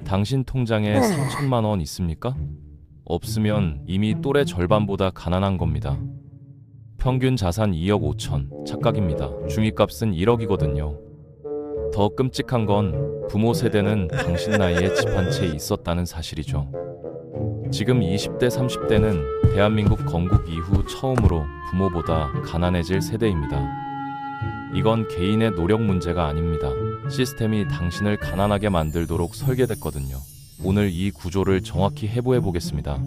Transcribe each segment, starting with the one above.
당신 통장에 3천만 원 있습니까? 없으면 이미 또래 절반보다 가난한 겁니다. 평균 자산 2억 5천, 착각입니다. 중위값은 1억이거든요. 더 끔찍한 건 부모 세대는 당신 나이에 집 한 채 있었다는 사실이죠. 지금 20대, 30대는 대한민국 건국 이후 처음으로 부모보다 가난해질 세대입니다. 이건 개인의 노력 문제가 아닙니다. 시스템이 당신을 가난하게 만들도록 설계됐거든요. 오늘 이 구조를 정확히 해부해 보겠습니다.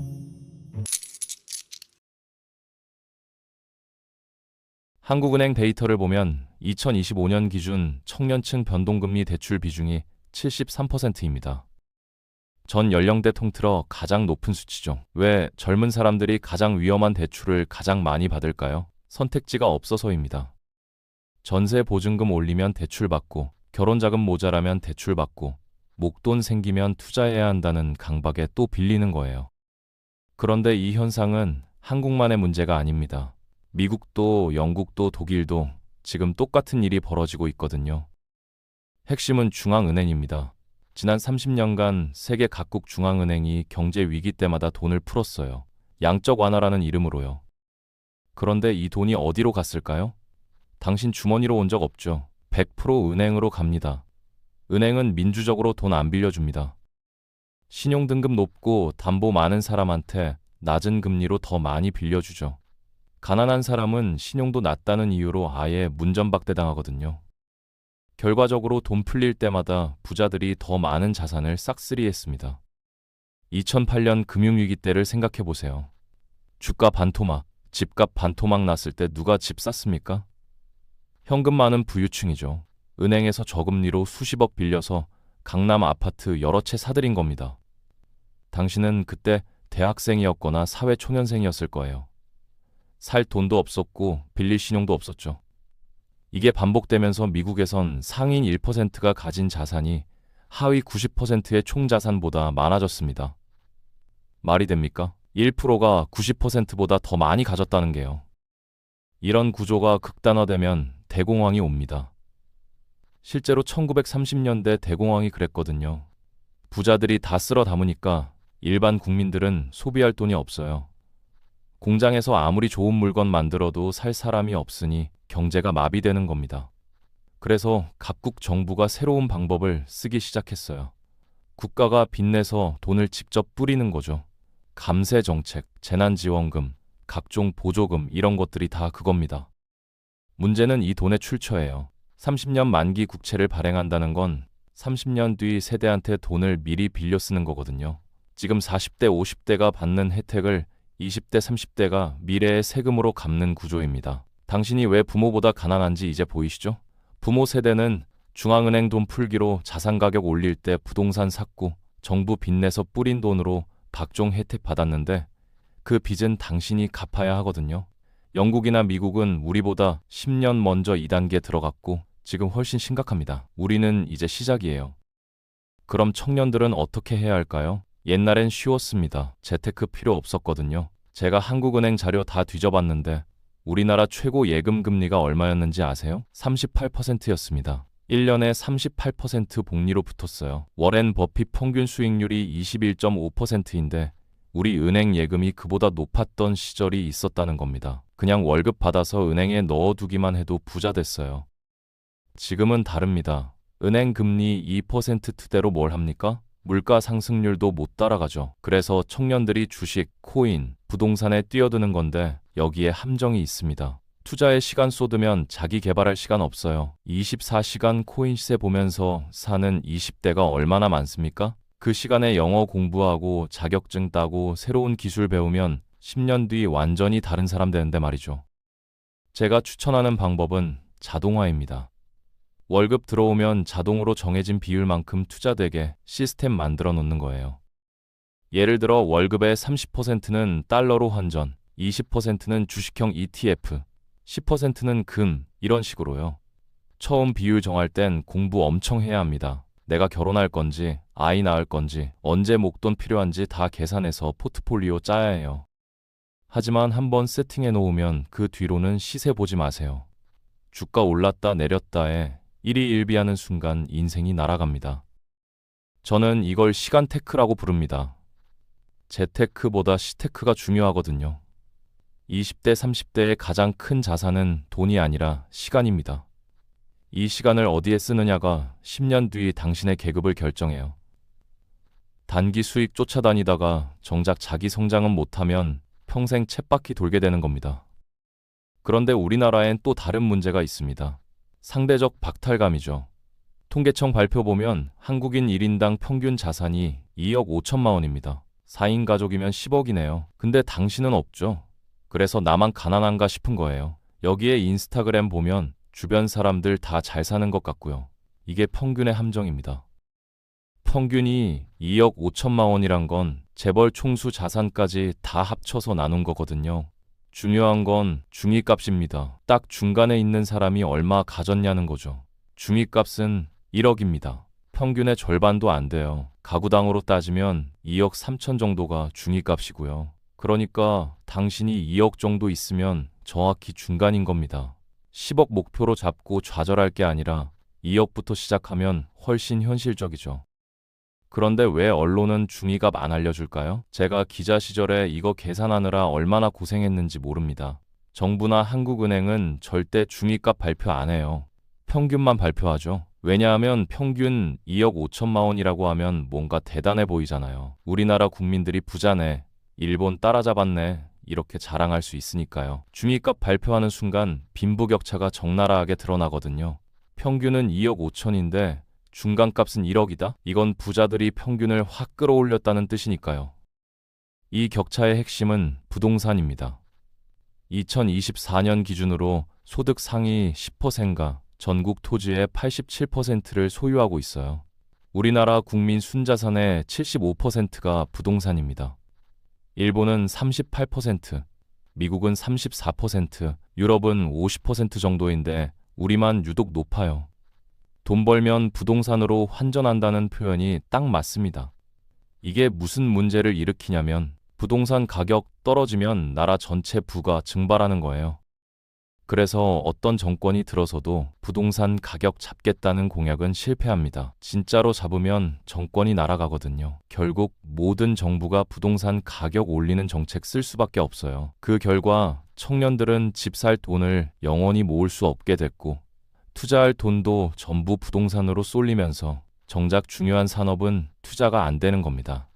한국은행 데이터를 보면 2025년 기준 청년층 변동금리 대출 비중이 73%입니다. 전 연령대 통틀어 가장 높은 수치죠. 왜 젊은 사람들이 가장 위험한 대출을 가장 많이 받을까요? 선택지가 없어서입니다. 전세 보증금 올리면 대출받고, 결혼자금 모자라면 대출받고, 목돈 생기면 투자해야 한다는 강박에 또 빌리는 거예요. 그런데 이 현상은 한국만의 문제가 아닙니다. 미국도 영국도 독일도 지금 똑같은 일이 벌어지고 있거든요. 핵심은 중앙은행입니다. 지난 30년간 세계 각국 중앙은행이 경제 위기 때마다 돈을 풀었어요. 양적 완화라는 이름으로요. 그런데 이 돈이 어디로 갔을까요? 당신 주머니로 온 적 없죠. 100% 은행으로 갑니다. 은행은 민주적으로 돈 안 빌려줍니다. 신용등급 높고 담보 많은 사람한테 낮은 금리로 더 많이 빌려주죠. 가난한 사람은 신용도 낮다는 이유로 아예 문전박대당하거든요. 결과적으로 돈 풀릴 때마다 부자들이 더 많은 자산을 싹쓸이했습니다. 2008년 금융위기 때를 생각해보세요. 주가 반토막, 집값 반토막 났을 때 누가 집 샀습니까? 현금 많은 부유층이죠. 은행에서 저금리로 수십억 빌려서 강남 아파트 여러 채 사들인 겁니다. 당신은 그때 대학생이었거나 사회초년생이었을 거예요. 살 돈도 없었고 빌릴 신용도 없었죠. 이게 반복되면서 미국에선 상인 1%가 가진 자산이 하위 90%의 총자산보다 많아졌습니다. 말이 됩니까? 1%가 90%보다 더 많이 가졌다는 게요. 이런 구조가 극단화되면 대공황이 옵니다. 실제로 1930년대 대공황이 그랬거든요. 부자들이 다 쓸어 담으니까 일반 국민들은 소비할 돈이 없어요. 공장에서 아무리 좋은 물건 만들어도 살 사람이 없으니 경제가 마비되는 겁니다. 그래서 각국 정부가 새로운 방법을 쓰기 시작했어요. 국가가 빚내서 돈을 직접 뿌리는 거죠. 감세 정책, 재난지원금, 각종 보조금 이런 것들이 다 그겁니다. 문제는 이 돈의 출처예요. 30년 만기 국채를 발행한다는 건 30년 뒤 세대한테 돈을 미리 빌려 쓰는 거거든요. 지금 40대, 50대가 받는 혜택을 20대, 30대가 미래의 세금으로 갚는 구조입니다. 당신이 왜 부모보다 가난한지 이제 보이시죠? 부모 세대는 중앙은행 돈 풀기로 자산 가격 올릴 때 부동산 샀고 정부 빚내서 뿌린 돈으로 각종 혜택 받았는데 그 빚은 당신이 갚아야 하거든요. 영국이나 미국은 우리보다 10년 먼저 2단계 들어갔고 지금 훨씬 심각합니다. 우리는 이제 시작이에요. 그럼 청년들은 어떻게 해야 할까요? 옛날엔 쉬웠습니다. 재테크 필요 없었거든요. 제가 한국은행 자료 다 뒤져봤는데 우리나라 최고 예금 금리가 얼마였는지 아세요? 38%였습니다. 1년에 38% 복리로 붙었어요. 워렌 버핏 평균 수익률이 21.5%인데 우리 은행 예금이 그보다 높았던 시절이 있었다는 겁니다. 그냥 월급 받아서 은행에 넣어두기만 해도 부자 됐어요. 지금은 다릅니다. 은행 금리 2%대로 뭘 합니까? 물가 상승률도 못 따라가죠. 그래서 청년들이 주식, 코인, 부동산에 뛰어드는 건데 여기에 함정이 있습니다. 투자에 시간 쏟으면 자기 개발할 시간 없어요. 24시간 코인 시세 보면서 사는 20대가 얼마나 많습니까? 그 시간에 영어 공부하고 자격증 따고 새로운 기술 배우면 10년 뒤 완전히 다른 사람 되는데 말이죠. 제가 추천하는 방법은 자동화입니다. 월급 들어오면 자동으로 정해진 비율만큼 투자되게 시스템 만들어 놓는 거예요. 예를 들어 월급의 30%는 달러로 환전, 20%는 주식형 ETF, 10%는 금, 이런 식으로요. 처음 비율 정할 땐 공부 엄청 해야 합니다. 내가 결혼할 건지, 아이 낳을 건지, 언제 목돈 필요한지 다 계산해서 포트폴리오 짜야 해요. 하지만 한번 세팅해 놓으면 그 뒤로는 시세 보지 마세요. 주가 올랐다 내렸다에 일희일비하는 순간 인생이 날아갑니다. 저는 이걸 시간 테크라고 부릅니다. 재테크보다 시테크가 중요하거든요. 20대, 30대의 가장 큰 자산은 돈이 아니라 시간입니다. 이 시간을 어디에 쓰느냐가 10년 뒤 당신의 계급을 결정해요. 단기 수익 쫓아다니다가 정작 자기 성장은 못하면 평생 쳇바퀴 돌게 되는 겁니다. 그런데 우리나라엔 또 다른 문제가 있습니다. 상대적 박탈감이죠. 통계청 발표 보면 한국인 1인당 평균 자산이 2억 5천만 원입니다. 4인 가족이면 10억이네요. 근데 당신은 없죠. 그래서 나만 가난한가 싶은 거예요. 여기에 인스타그램 보면 주변 사람들 다 잘 사는 것 같고요. 이게 평균의 함정입니다. 평균이 2억 5천만 원이란 건 재벌 총수 자산까지 다 합쳐서 나눈 거거든요. 중요한 건 중위값입니다. 딱 중간에 있는 사람이 얼마 가졌냐는 거죠. 중위값은 1억입니다. 평균의 절반도 안 돼요. 가구당으로 따지면 2억 3천 정도가 중위값이고요. 그러니까 당신이 2억 정도 있으면 정확히 중간인 겁니다. 10억 목표로 잡고 좌절할 게 아니라 2억부터 시작하면 훨씬 현실적이죠. 그런데 왜 언론은 중위값 안 알려줄까요? 제가 기자 시절에 이거 계산하느라 얼마나 고생했는지 모릅니다. 정부나 한국은행은 절대 중위값 발표 안 해요. 평균만 발표하죠. 왜냐하면 평균 2억 5천만 원이라고 하면 뭔가 대단해 보이잖아요. 우리나라 국민들이 부자네, 일본 따라잡았네, 이렇게 자랑할 수 있으니까요. 중위값 발표하는 순간 빈부격차가 적나라하게 드러나거든요. 평균은 2억 5천인데 중간값은 1억이다? 이건 부자들이 평균을 확 끌어올렸다는 뜻이니까요. 이 격차의 핵심은 부동산입니다. 2024년 기준으로 소득 상위 10%가 전국 토지의 87%를 소유하고 있어요. 우리나라 국민 순자산의 75%가 부동산입니다. 일본은 38%, 미국은 34%, 유럽은 50% 정도인데 우리만 유독 높아요. 돈 벌면 부동산으로 환전한다는 표현이 딱 맞습니다. 이게 무슨 문제를 일으키냐면 부동산 가격 떨어지면 나라 전체 부가 증발하는 거예요. 그래서 어떤 정권이 들어서도 부동산 가격 잡겠다는 공약은 실패합니다. 진짜로 잡으면 정권이 날아가거든요. 결국 모든 정부가 부동산 가격 올리는 정책 쓸 수밖에 없어요. 그 결과 청년들은 집 살 돈을 영원히 모을 수 없게 됐고 투자할 돈도 전부 부동산으로 쏠리면서 정작 중요한 산업은 투자가 안 되는 겁니다.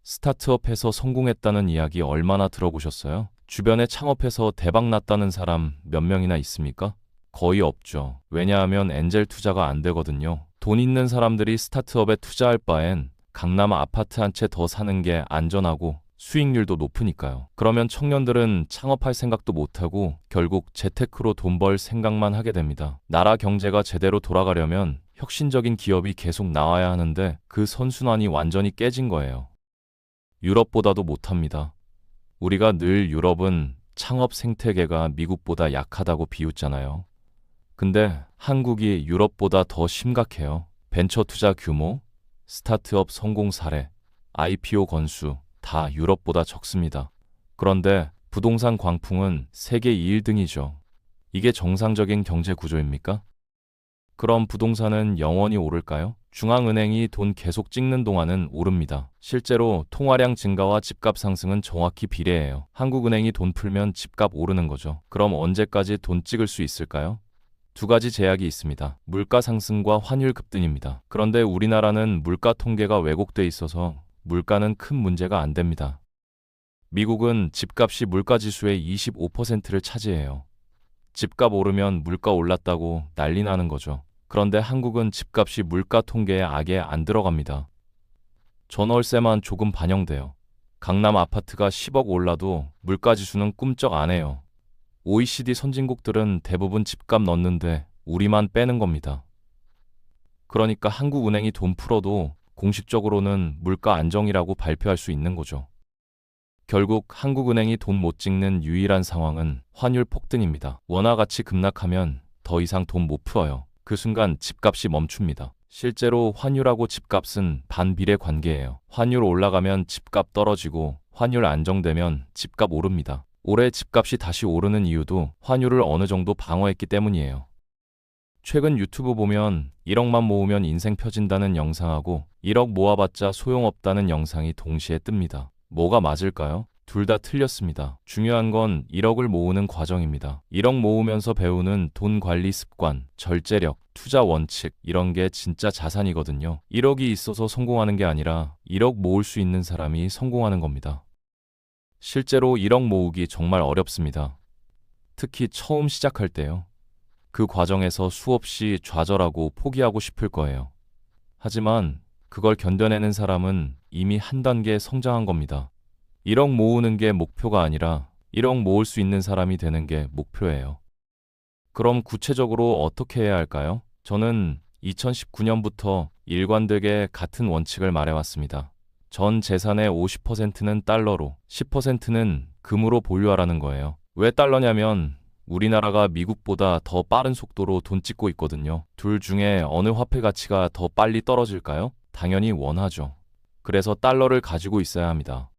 스타트업에서 성공했다는 이야기 얼마나 들어보셨어요? 주변에 창업해서 대박 났다는 사람 몇 명이나 있습니까? 거의 없죠. 왜냐하면 엔젤 투자가 안 되거든요. 돈 있는 사람들이 스타트업에 투자할 바엔 강남 아파트 한 채 더 사는 게 안전하고 수익률도 높으니까요. 그러면 청년들은 창업할 생각도 못하고 결국 재테크로 돈 벌 생각만 하게 됩니다. 나라 경제가 제대로 돌아가려면 혁신적인 기업이 계속 나와야 하는데 그 선순환이 완전히 깨진 거예요. 유럽보다도 못합니다. 우리가 늘 유럽은 창업 생태계가 미국보다 약하다고 비웃잖아요. 근데 한국이 유럽보다 더 심각해요. 벤처 투자 규모, 스타트업 성공 사례, IPO 건수 다 유럽보다 적습니다. 그런데 부동산 광풍은 세계 1등이죠. 이게 정상적인 경제 구조입니까? 그럼 부동산은 영원히 오를까요? 중앙은행이 돈 계속 찍는 동안은 오릅니다. 실제로 통화량 증가와 집값 상승은 정확히 비례해요. 한국은행이 돈 풀면 집값 오르는 거죠. 그럼 언제까지 돈 찍을 수 있을까요? 두 가지 제약이 있습니다. 물가 상승과 환율 급등입니다. 그런데 우리나라는 물가 통계가 왜곡돼 있어서 물가는 큰 문제가 안 됩니다. 미국은 집값이 물가지수의 25%를 차지해요. 집값 오르면 물가 올랐다고 난리 나는 거죠. 그런데 한국은 집값이 물가 통계에 아예 안 들어갑니다. 전월세만 조금 반영돼요. 강남 아파트가 10억 올라도 물가지수는 꿈쩍 안 해요. OECD 선진국들은 대부분 집값 넣는데 우리만 빼는 겁니다. 그러니까 한국은행이 돈 풀어도 공식적으로는 물가 안정이라고 발표할 수 있는 거죠. 결국 한국은행이 돈 못 찍는 유일한 상황은 환율 폭등입니다. 원화 가치 급락하면 더 이상 돈 못 풀어요. 그 순간 집값이 멈춥니다. 실제로 환율하고 집값은 반비례 관계예요. 환율 올라가면 집값 떨어지고 환율 안정되면 집값 오릅니다. 올해 집값이 다시 오르는 이유도 환율을 어느 정도 방어했기 때문이에요. 최근 유튜브 보면 1억만 모으면 인생 펴진다는 영상하고 1억 모아봤자 소용없다는 영상이 동시에 뜹니다. 뭐가 맞을까요? 둘 다 틀렸습니다. 중요한 건 1억을 모으는 과정입니다. 1억 모으면서 배우는 돈 관리 습관, 절제력, 투자 원칙 이런 게 진짜 자산이거든요. 1억이 있어서 성공하는 게 아니라 1억 모을 수 있는 사람이 성공하는 겁니다. 실제로 1억 모으기 정말 어렵습니다. 특히 처음 시작할 때요. 그 과정에서 수없이 좌절하고 포기하고 싶을 거예요. 하지만 그걸 견뎌내는 사람은 이미 한 단계 성장한 겁니다. 1억 모으는 게 목표가 아니라 1억 모을 수 있는 사람이 되는 게 목표예요. 그럼 구체적으로 어떻게 해야 할까요? 저는 2019년부터 일관되게 같은 원칙을 말해왔습니다. 전 재산의 50%는 달러로, 10%는 금으로 보유하라는 거예요. 왜 달러냐면 우리나라가 미국보다 더 빠른 속도로 돈 찍고 있거든요. 둘 중에 어느 화폐 가치가 더 빨리 떨어질까요? 당연히 원화죠. 그래서 달러를 가지고 있어야 합니다.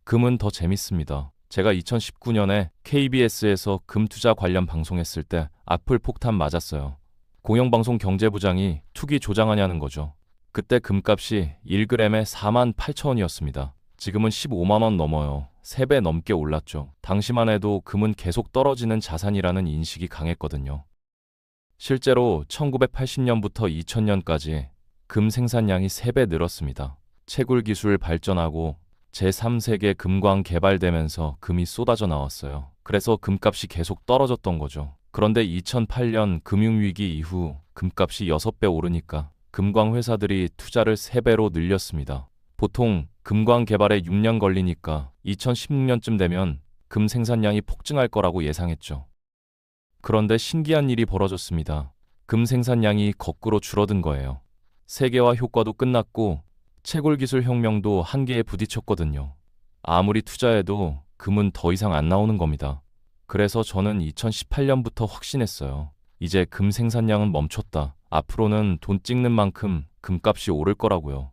금은 더 재밌습니다. 제가 2019년에 KBS에서 금 투자 관련 방송했을 때 악플 폭탄 맞았어요. 공영방송 경제부장이 투기 조장하냐는 거죠. 그때 금값이 1g에 48,000원이었습니다. 지금은 15만 원 넘어요. 3배 넘게 올랐죠. 당시만 해도 금은 계속 떨어지는 자산이라는 인식이 강했거든요. 실제로 1980년부터 2000년까지 금 생산량이 3배 늘었습니다. 채굴 기술 발전하고 제3세계 금광 개발되면서 금이 쏟아져 나왔어요. 그래서 금값이 계속 떨어졌던 거죠. 그런데 2008년 금융위기 이후 금값이 6배 오르니까 금광 회사들이 투자를 3배로 늘렸습니다. 보통 금광 개발에 6년 걸리니까 2016년쯤 되면 금 생산량이 폭증할 거라고 예상했죠. 그런데 신기한 일이 벌어졌습니다. 금 생산량이 거꾸로 줄어든 거예요. 세계화 효과도 끝났고 채굴 기술 혁명도 한계에 부딪혔거든요. 아무리 투자해도 금은 더 이상 안 나오는 겁니다. 그래서 저는 2018년부터 확신했어요. 이제 금 생산량은 멈췄다. 앞으로는 돈 찍는 만큼 금값이 오를 거라고요.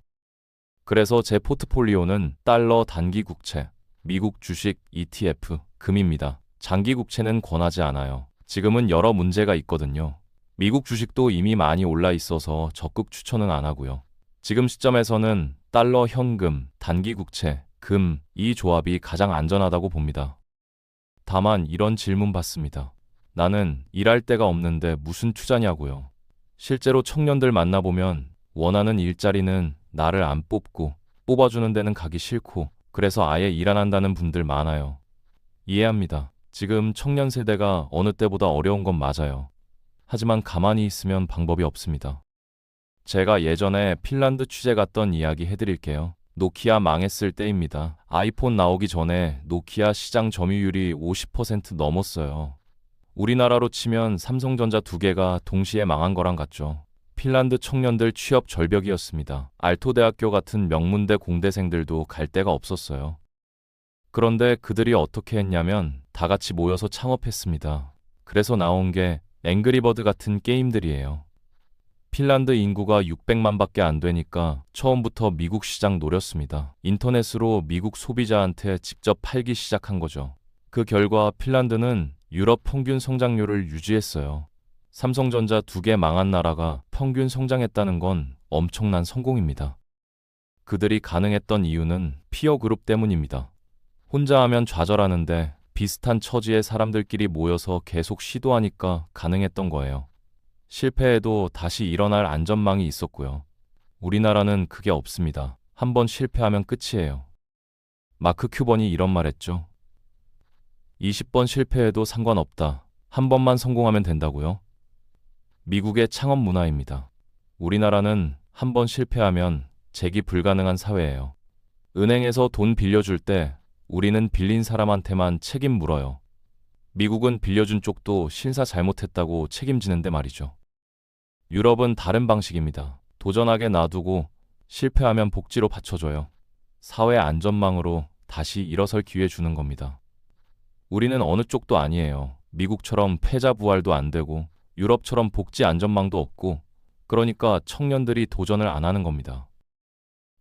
그래서 제 포트폴리오는 달러 단기 국채, 미국 주식, ETF, 금입니다. 장기 국채는 권하지 않아요. 지금은 여러 문제가 있거든요. 미국 주식도 이미 많이 올라 있어서 적극 추천은 안 하고요. 지금 시점에서는 달러 현금, 단기 국채, 금, 이 조합이 가장 안전하다고 봅니다. 다만 이런 질문 받습니다. 나는 일할 데가 없는데 무슨 투자냐고요. 실제로 청년들 만나보면 원하는 일자리는 나를 안 뽑고 뽑아주는 데는 가기 싫고 그래서 아예 일 안 한다는 분들 많아요. 이해합니다. 지금 청년 세대가 어느 때보다 어려운 건 맞아요. 하지만 가만히 있으면 방법이 없습니다. 제가 예전에 핀란드 취재 갔던 이야기 해드릴게요. 노키아 망했을 때입니다. 아이폰 나오기 전에 노키아 시장 점유율이 50% 넘었어요. 우리나라로 치면 삼성전자 2개가 동시에 망한 거랑 같죠. 핀란드 청년들 취업 절벽이었습니다. 알토 대학교 같은 명문대 공대생들도 갈 데가 없었어요. 그런데 그들이 어떻게 했냐면 다 같이 모여서 창업했습니다. 그래서 나온 게 앵그리버드 같은 게임들이에요. 핀란드 인구가 600만 밖에 안 되니까 처음부터 미국 시장 노렸습니다. 인터넷으로 미국 소비자한테 직접 팔기 시작한 거죠. 그 결과 핀란드는 유럽 평균 성장률을 유지했어요. 삼성전자 2개 망한 나라가 평균 성장했다는 건 엄청난 성공입니다. 그들이 가능했던 이유는 피어 그룹 때문입니다. 혼자 하면 좌절하는데 비슷한 처지의 사람들끼리 모여서 계속 시도하니까 가능했던 거예요. 실패해도 다시 일어날 안전망이 있었고요. 우리나라는 그게 없습니다. 한번 실패하면 끝이에요. 마크 큐번이 이런 말 했죠. 20번 실패해도 상관없다. 한 번만 성공하면 된다고요? 미국의 창업 문화입니다. 우리나라는 한 번 실패하면 재기 불가능한 사회예요. 은행에서 돈 빌려줄 때 우리는 빌린 사람한테만 책임 물어요. 미국은 빌려준 쪽도 신사 잘못했다고 책임지는데 말이죠. 유럽은 다른 방식입니다. 도전하게 놔두고 실패하면 복지로 받쳐줘요. 사회 안전망으로 다시 일어설 기회 주는 겁니다. 우리는 어느 쪽도 아니에요. 미국처럼 패자 부활도 안 되고 유럽처럼 복지 안전망도 없고 그러니까 청년들이 도전을 안 하는 겁니다.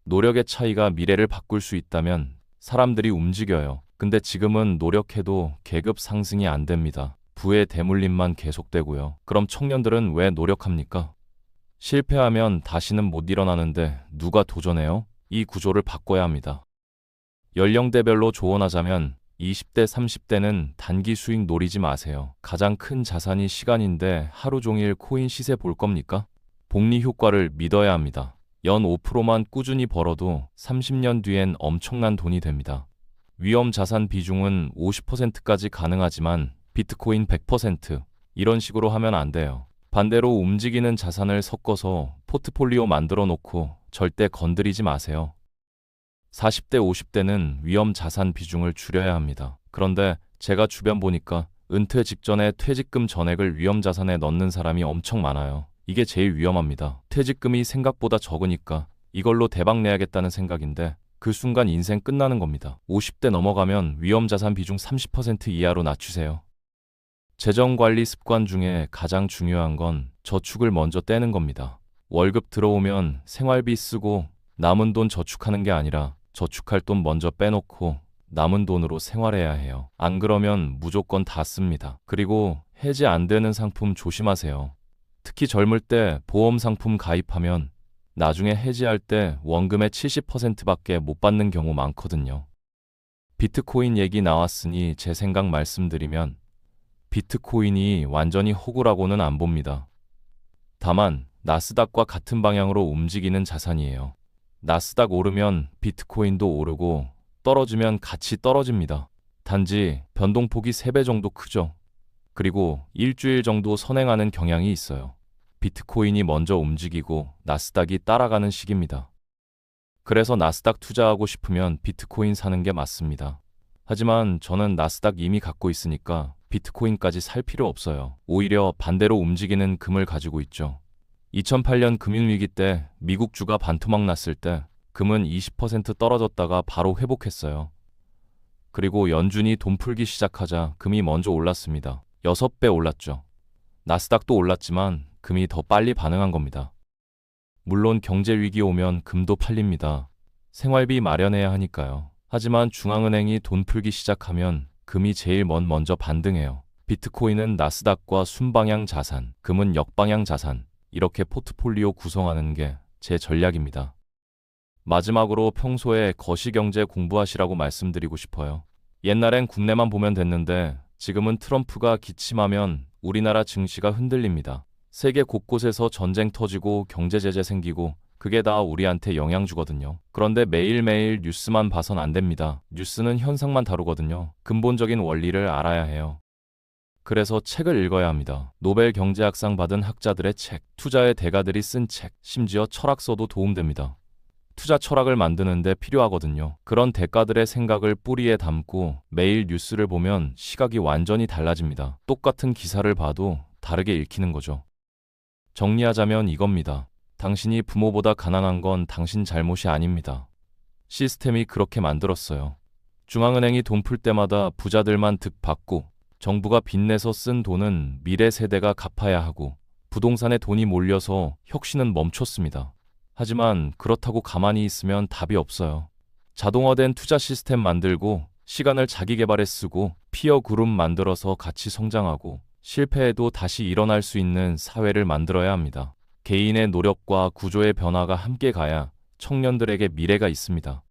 노력의 차이가 미래를 바꿀 수 있다면 사람들이 움직여요. 근데 지금은 노력해도 계급 상승이 안 됩니다. 부의 대물림만 계속되고요. 그럼 청년들은 왜 노력합니까? 실패하면 다시는 못 일어나는데 누가 도전해요? 이 구조를 바꿔야 합니다. 연령대별로 조언하자면 20대, 30대는 단기 수익 노리지 마세요. 가장 큰 자산이 시간인데 하루 종일 코인 시세 볼 겁니까? 복리 효과를 믿어야 합니다. 연 5%만 꾸준히 벌어도 30년 뒤엔 엄청난 돈이 됩니다. 위험 자산 비중은 50%까지 가능하지만 비트코인 100% 이런 식으로 하면 안 돼요. 반대로 움직이는 자산을 섞어서 포트폴리오 만들어 놓고 절대 건드리지 마세요. 40대, 50대는 위험 자산 비중을 줄여야 합니다. 그런데 제가 주변 보니까 은퇴 직전에 퇴직금 전액을 위험 자산에 넣는 사람이 엄청 많아요. 이게 제일 위험합니다. 퇴직금이 생각보다 적으니까 이걸로 대박 내야겠다는 생각인데 그 순간 인생 끝나는 겁니다. 50대 넘어가면 위험 자산 비중 30% 이하로 낮추세요. 재정 관리 습관 중에 가장 중요한 건 저축을 먼저 떼는 겁니다. 월급 들어오면 생활비 쓰고 남은 돈 저축하는 게 아니라 저축할 돈 먼저 빼놓고 남은 돈으로 생활해야 해요. 안 그러면 무조건 다 씁니다. 그리고 해지 안 되는 상품 조심하세요. 특히 젊을 때 보험 상품 가입하면 나중에 해지할 때 원금의 70%밖에 못 받는 경우 많거든요. 비트코인 얘기 나왔으니 제 생각 말씀드리면 비트코인이 완전히 호구라고는 안 봅니다. 다만 나스닥과 같은 방향으로 움직이는 자산이에요. 나스닥 오르면 비트코인도 오르고 떨어지면 같이 떨어집니다. 단지 변동폭이 3배 정도 크죠. 그리고 일주일 정도 선행하는 경향이 있어요. 비트코인이 먼저 움직이고 나스닥이 따라가는 시기입니다. 그래서 나스닥 투자하고 싶으면 비트코인 사는 게 맞습니다. 하지만 저는 나스닥 이미 갖고 있으니까 비트코인까지 살 필요 없어요. 오히려 반대로 움직이는 금을 가지고 있죠. 2008년 금융위기 때 미국 주가 반토막 났을 때 금은 20% 떨어졌다가 바로 회복했어요. 그리고 연준이 돈 풀기 시작하자 금이 먼저 올랐습니다. 6배 올랐죠. 나스닥도 올랐지만 금이 더 빨리 반응한 겁니다. 물론 경제 위기 오면 금도 팔립니다. 생활비 마련해야 하니까요. 하지만 중앙은행이 돈 풀기 시작하면 금이 제일 먼저 반등해요. 비트코인은 나스닥과 순방향 자산, 금은 역방향 자산, 이렇게 포트폴리오 구성하는 게 제 전략입니다. 마지막으로 평소에 거시경제 공부하시라고 말씀드리고 싶어요. 옛날엔 국내만 보면 됐는데 지금은 트럼프가 기침하면 우리나라 증시가 흔들립니다. 세계 곳곳에서 전쟁 터지고 경제 제재 생기고 그게 다 우리한테 영향 주거든요. 그런데 매일매일 뉴스만 봐선 안 됩니다. 뉴스는 현상만 다루거든요. 근본적인 원리를 알아야 해요. 그래서 책을 읽어야 합니다. 노벨 경제학상 받은 학자들의 책, 투자의 대가들이 쓴 책, 심지어 철학서도 도움됩니다. 투자 철학을 만드는데 필요하거든요. 그런 대가들의 생각을 뿌리에 담고 매일 뉴스를 보면 시각이 완전히 달라집니다. 똑같은 기사를 봐도 다르게 읽히는 거죠. 정리하자면 이겁니다. 당신이 부모보다 가난한 건 당신 잘못이 아닙니다. 시스템이 그렇게 만들었어요. 중앙은행이 돈 풀 때마다 부자들만 득 받고 정부가 빚내서 쓴 돈은 미래 세대가 갚아야 하고 부동산에 돈이 몰려서 혁신은 멈췄습니다. 하지만 그렇다고 가만히 있으면 답이 없어요. 자동화된 투자 시스템 만들고 시간을 자기 개발에 쓰고 피어 그룹 만들어서 같이 성장하고 실패해도 다시 일어날 수 있는 사회를 만들어야 합니다. 개인의 노력과 구조의 변화가 함께 가야 청년들에게 미래가 있습니다.